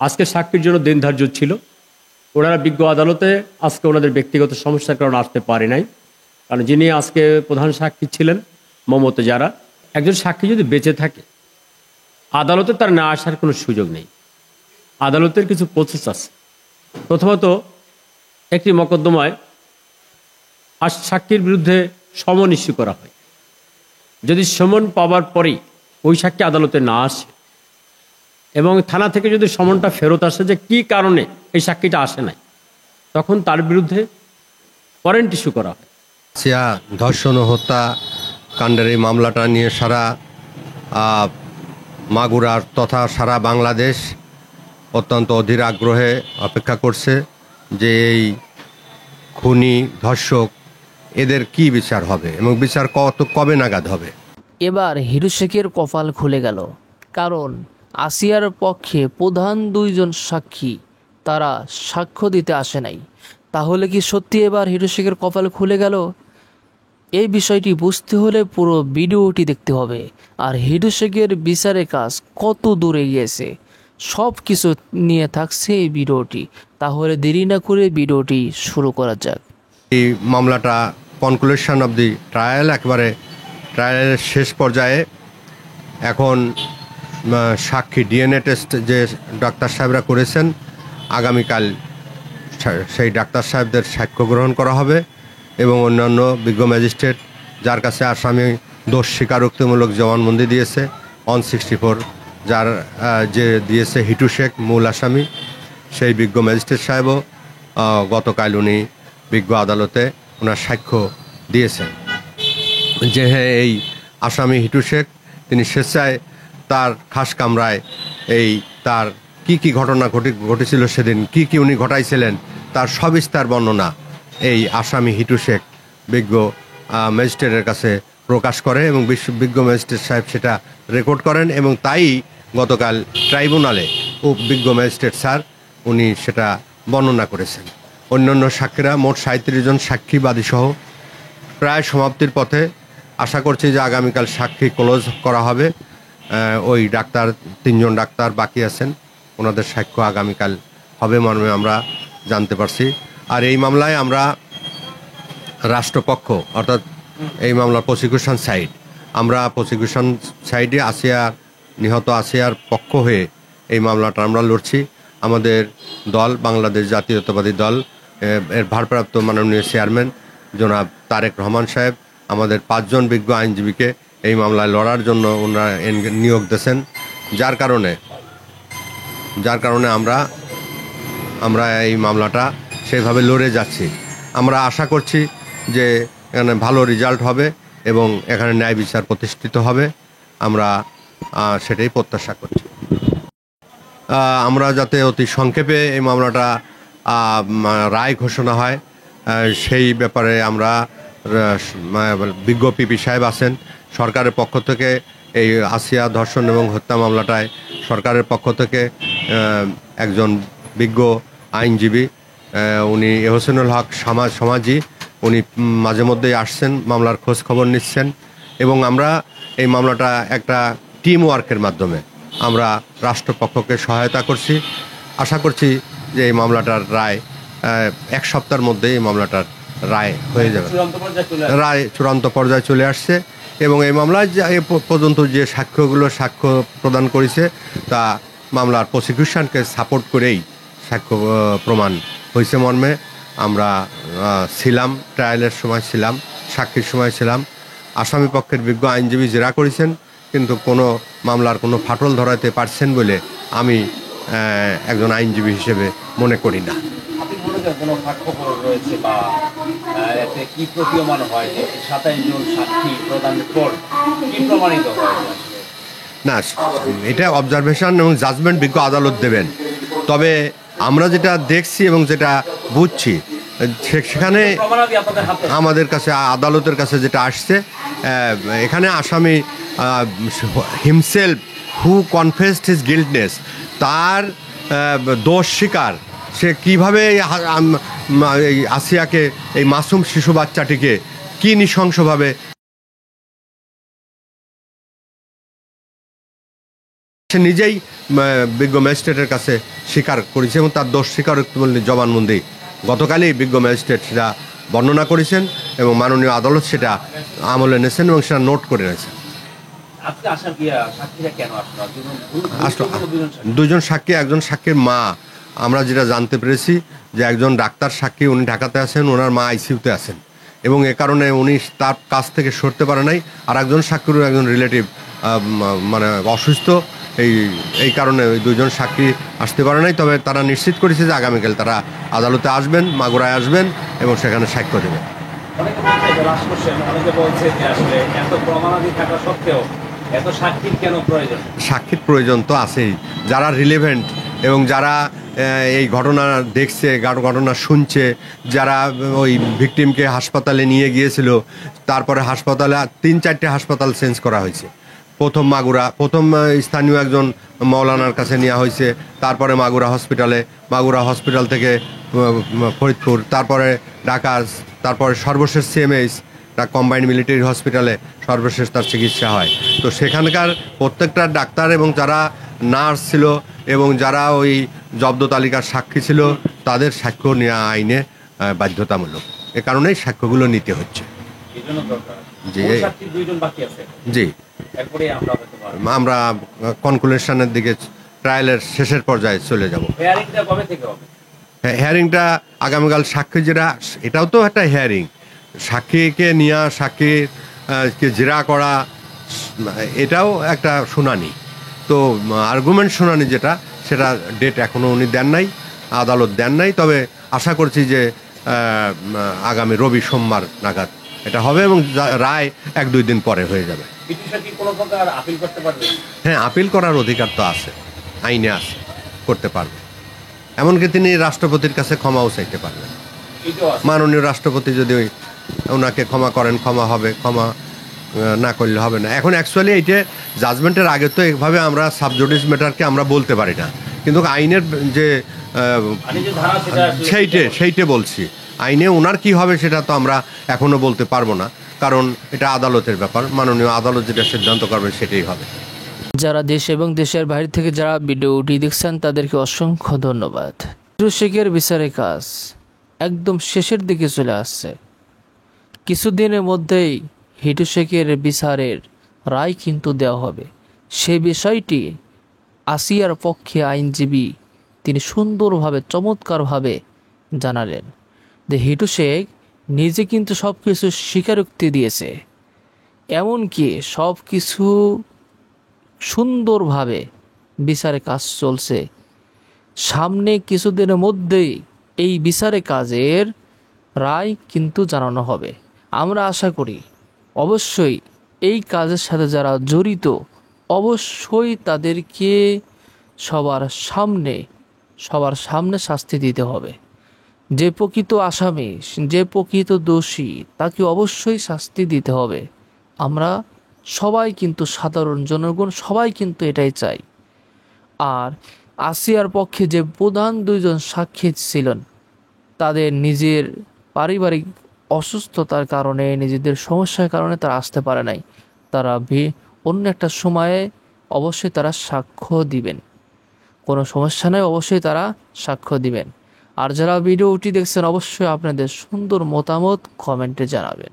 আজকে সাক্ষীর জন্য দিন ধার্য ছিল। ওনারা বিজ্ঞ আদালতে আজকে ওনাদের ব্যক্তিগত সমস্যার কারণে আসতে পারে নাই। কারণ যিনি আজকে প্রধান সাক্ষী ছিলেন মমতা যারা, একজন সাক্ষী যদি বেঁচে থাকে আদালতে তার না আসার কোনো সুযোগ নেই। আদালতের কিছু প্রসেস আছে। প্রথমত, একটি মকদ্দমায় সাক্ষীর বিরুদ্ধে সমন ইস্যু করা হয়। যদি সমন পাওয়ার পরেই ওই সাক্ষী আদালতে না আসে এবং থানা থেকে যদি সমনটা ফেরত আসে যে কী কারণে এই সাক্ষীটা আসে নাই, তখন তার বিরুদ্ধে ওয়ারেন্ট ইস্যু করা হয়। আসিয়া ধর্ষণ ও হত্যা কাণ্ডের এই মামলাটা নিয়ে সারা মাগুরার তথা সারা বাংলাদেশ অত্যন্ত অধীর আগ্রহে অপেক্ষা করছে যে এই খুনি ধর্ষক এদের কি বিচার হবে এবং বিচার কবে নাগাদ হবে। এবার হিরু শেখের কপাল খুলে গেল, কারণ আসিয়ার পক্ষে প্রধান দুইজন সাক্ষী তারা সাক্ষ্য দিতে আসে নাই। তাহলে কি সত্যি এবার হিরু শেখের কপাল খুলে গেল? এই বিষয়টি বুঝতে হলে পুরো ভিডিওটি দেখতে হবে। আর হিরু শেখের বিচারের কাজ কত দূরে গিয়েছে সব কিছু নিয়ে থাকছে এই ভিডিওটি। তাহলে দেরি না করে ভিডিওটি শুরু করা যাক। এই মামলাটা কনক্লুশন অব দি ট্রায়াল, একেবারে ট্রায়ালের শেষ পর্যায়ে। এখন সাক্ষী ডিএনএ টেস্ট যে ডাক্তার সাহেবরা করেছেন, আগামীকাল সেই ডাক্তার সাহেবদের সাক্ষ্য গ্রহণ করা হবে এবং অন্যান্য বিজ্ঞ ম্যাজিস্ট্রেট যার কাছে আসামি দোষ স্বীকারোক্তিমূলক জবানবন্দি দিয়েছে 164, যার যে দিয়েছে হিটু শেখ মূল আসামি, সেই বিজ্ঞ ম্যাজিস্ট্রেট সাহেবও গতকাল উনি বিজ্ঞ আদালতে ওনার সাক্ষ্য দিয়েছেন যে হ্যাঁ, এই আসামি হিটু শেখ তিনি স্বেচ্ছায় তার খাস কামরায় এই তার কি ঘটনা ঘটেছিল সেদিন, কি উনি ঘটাইছিলেন তার সবিস্তার বর্ণনা এই আসামি হিটু শেখ বিজ্ঞ ম্যাজিস্ট্রেটের কাছে প্রকাশ করে এবং বিজ্ঞ ম্যাজিস্ট্রেট সাহেব সেটা রেকর্ড করেন এবং তাই গতকাল ট্রাইব্যুনালে বিজ্ঞ ম্যাজিস্ট্রেট স্যার উনি সেটা বর্ণনা করেছেন। অন্যান্য সাক্ষীরা মোট 37 জন সাক্ষীবাদীসহ প্রায় সমাপ্তির পথে। আশা করছি যে আগামীকাল সাক্ষী ক্লোজ করা হবে। ওই ডাক্তার 3 জন ডাক্তার বাকি আছেন, ওনাদের সাক্ষ্য আগামীকাল হবে মর্মে আমরা জানতে পারছি। আর এই মামলায় আমরা রাষ্ট্রপক্ষ অর্থাৎ এই মামলার প্রসিকিউশন সাইড, আমরা প্রসিকিউশন সাইডে নিহত আসিয়ার পক্ষ হয়ে এই মামলাটা আমরা লড়ছি। আমাদের দল বাংলাদেশ জাতীয়তাবাদী দল এর ভারপ্রাপ্ত মাননীয় চেয়ারম্যান জনাব তারেক রহমান সাহেব আমাদের 5 জন বিজ্ঞ আইনজীবীকে এই মামলায় লড়ার জন্য ওনারা নিয়োগ দিয়েছেন, যার কারণে আমরা এই মামলাটা সেইভাবে লড়ে যাচ্ছি। আমরা আশা করছি যে এখানে ভালো রেজাল্ট হবে এবং এখানে ন্যায় বিচার প্রতিষ্ঠিত হবে, আমরা সেটাই প্রত্যাশা করছি। আমরা যাতে অতি সংক্ষেপে এই মামলাটা রায় ঘোষণা হয় সেই ব্যাপারে আমরা বিজ্ঞ পিপি সাহেব আছেন সরকারের পক্ষ থেকে। এই আসিয়া ধর্ষণ এবং হত্যা মামলাটায় সরকারের পক্ষ থেকে একজন বিজ্ঞ আইনজীবী উনি এহসানুল হক সমাজি, উনি মাঝে মধ্যেই আসছেন, মামলার খোঁজ খবর নিচ্ছেন এবং আমরা এই মামলাটা একটা টিম ওয়ার্কের মাধ্যমে আমরা রাষ্ট্রপক্ষকে সহায়তা করছি। আশা করছি যে এই মামলাটার রায় 1 সপ্তাহের মধ্যে এই মামলাটার রায় হয়ে যাবে, রায় চূড়ান্ত পর্যায়ে চলে আসছে এবং এই মামলায় এ পর্যন্ত যে সাক্ষ্য প্রদান করেছে তা মামলার প্রসিকিউশনকে সাপোর্ট করেই সাক্ষ্য প্রমাণ হয়েছে মর্মে আমরা ছিলাম, ট্রায়ালের সময় ছিলাম, সাক্ষীর সময় ছিলাম। আসামি পক্ষের বিজ্ঞ আইনজীবী জেরা করেছেন কিন্তু কোনো মামলার কোনো ফাটল ধরাতে পারছেন বলে আমি একজন আইনজীবী হিসেবে মনে করি না। কোনো ফাঁকফোকর রয়েছে বা এতে কি প্রতীয়মান হয় যে 27 জন সাক্ষী প্রদানের পর কি প্রমাণিত হয়? না, এটা অবজারভেশন এবং জাজমেন্ট বিজ্ঞ আদালত দেবেন। তবে আমরা যেটা দেখছি এবং যেটা বুঝছি সেখানে আমাদের কাছে আদালতের কাছে যেটা আসছে, এখানে আসামি হিমসেলফ হু কনফেসড হিজ গিল্টনেস, তার দোষ স্বীকার, সে কীভাবে এই আসিয়াকে, এই মাসুম শিশু বাচ্চাটিকে কী নৃশংসভাবে সে নিজেই বিজ্ঞ ম্যাজিস্ট্রেটের কাছে স্বীকার করেছে এবং তার দোষ স্বীকারোক্তি জবানবন্দি গতকালই বিজ্ঞ ম্যাজিস্ট্রেট সেটা বর্ণনা করেছেন এবং মাননীয় আদালত সেটা আমলে নিয়েছেন এবং সেটা নোট করে নিয়েছেন। আজকে আসার কি সাক্ষীরা কেন আসলো? আসলো দুজন সাক্ষী, একজন সাক্ষীর মা, আমরা যেটা জানতে পেরেছি যে একজন ডাক্তার সাক্ষী, উনি ঢাকাতে আছেন, ওনার মা আইসিইউতে আছেন এবং এ কারণে উনি তার কাছ থেকে সরতে পারে নাই। আর একজন সাক্ষীর একজন রিলেটিভ মানে অসুস্থ, এই কারণে ওই দুজন সাক্ষী আসতে পারে নাই। তবে তারা নিশ্চিত করেছে যে আগামীকাল তারা আদালতে আসবেন, মাগুরায় আসবেন এবং সেখানে সাক্ষ্য দেবেন। অনেকে বলছে যে আসলে এত প্রমাণাদি থাকা সত্ত্বেও এত সাক্ষীর কেন প্রয়োজন? সাক্ষীর প্রয়োজন তো আছেই, যারা রিলেভেন্ট এবং যারা এই ঘটনা দেখছে, ঘটনা শুনছে, যারা ওই ভিকটিমকে হাসপাতালে নিয়ে গিয়েছিল, তারপরে হাসপাতালে 3-4টে হাসপাতাল চেঞ্জ করা হয়েছে। প্রথম মাগুরা, প্রথম স্থানীয় একজন মৌলানার কাছে নেওয়া হয়েছে, তারপরে মাগুরা হসপিটাল থেকে ফরিদপুর, তারপরে ঢাকা, তারপরে সর্বশেষ সিএমএইচ কম্বাইন্ড মিলিটারি হসপিটালে সর্বশেষ তার চিকিৎসা হয়। তো সেখানকার প্রত্যেকটা ডাক্তার এবং যারা নার্স ছিল এবং যারা ওই জব্দ তালিকার সাক্ষী ছিল তাদের সাক্ষ্য নেওয়া আইনে বাধ্যতামূলক। এ কারণেই সাক্ষ্যগুলো নিতে হচ্ছে। জি জি, আমরা কনক্লুশনের দিকে, ট্রায়ালের শেষের পর্যায়ে চলে যাব। হিয়ারিংটা আগামীকাল সাক্ষী যেটা, এটাও তো একটা হিয়ারিং, সাক্ষীকে নিয়ে সাক্ষীকে জেরা করা, এটাও একটা শুনানি। তো আর্গুমেন্ট শুনানি যেটা, সেটা ডেট এখনও উনি দেন নাই, আদালত দেন নাই। তবে আশা করছি যে আগামী রবি সোমবার নাগাদ এটা হবে এবং রায় 1-2 দিন পরে হয়ে যাবে। হ্যাঁ, আপিল করার অধিকার তো আছে, আইনে আছে, করতে পারবে। এমনকি তিনি রাষ্ট্রপতির কাছে ক্ষমাও চাইতে পারবেন। মাননীয় রাষ্ট্রপতি যদি ওনাকে ক্ষমা করেন, ক্ষমা হবে, ক্ষমা না করলে হবে না। এখন অ্যাকচুয়ালি এইটা জাজমেন্টের আগে তো এইভাবে আমরা সাবজুডিস ম্যাটারকে আমরা বলতে পারি না, কিন্তু আইনের যে সেইটে বলছি, আইনে ওনার কি হবে সেটা তো আমরা এখনও বলতে পারবো না, কারণ এটা আদালতের ব্যাপার। মাননীয় আদালত যেটা সিদ্ধান্ত করবে সেটাই হবে। যারা দেশ এবং দেশের বাইরে থেকে যারা ভিডিওটি দেখছেন তাদেরকে অসংখ্য ধন্যবাদ। শেখের বিচারের কাজ একদম শেষের দিকে চলে আসছে। কিছুদিনের মধ্যেই হিটু শেখের বিচারের রায় কিন্তু দেওয়া হবে। সেই বিষয়টি আসিয়ার পক্ষে আইনজীবী তিনি সুন্দরভাবে, চমৎকারভাবে জানালেন যে হিটু শেখ নিজে কিন্তু সব কিছু স্বীকারোক্তি দিয়েছে, এমনকি সব কিছু সুন্দরভাবে বিচারের কাজ চলছে। সামনে কিছুদিনের মধ্যেই এই বিচারের কাজের রায় কিন্তু জানানো হবে। আমরা আশা করি অবশ্যই এই কাজের সাথে যারা জড়িত অবশ্যই তাদেরকে সবার সামনে শাস্তি দিতে হবে। যে প্রকৃত আসামি, যে প্রকৃত দোষী, তাকে অবশ্যই শাস্তি দিতে হবে। আমরা সবাই কিন্তু, সাধারণ জনগণ সবাই কিন্তু এটাই চাই। আর আসিয়ার পক্ষে যে প্রধান 2জন সাক্ষী ছিলেন, তাদের নিজের পারিবারিক অসুস্থতার কারণে, নিজেদের সমস্যার কারণে তারা আসতে পারে নাই। তারা অন্য একটা সময়ে অবশ্যই তারা সাক্ষ্য দিবেন, কোনো সমস্যা নেই, অবশ্যই তারা সাক্ষ্য দিবেন। আর যারা ভিডিওটি দেখছেন অবশ্যই আপনাদের সুন্দর মতামত কমেন্টে জানাবেন।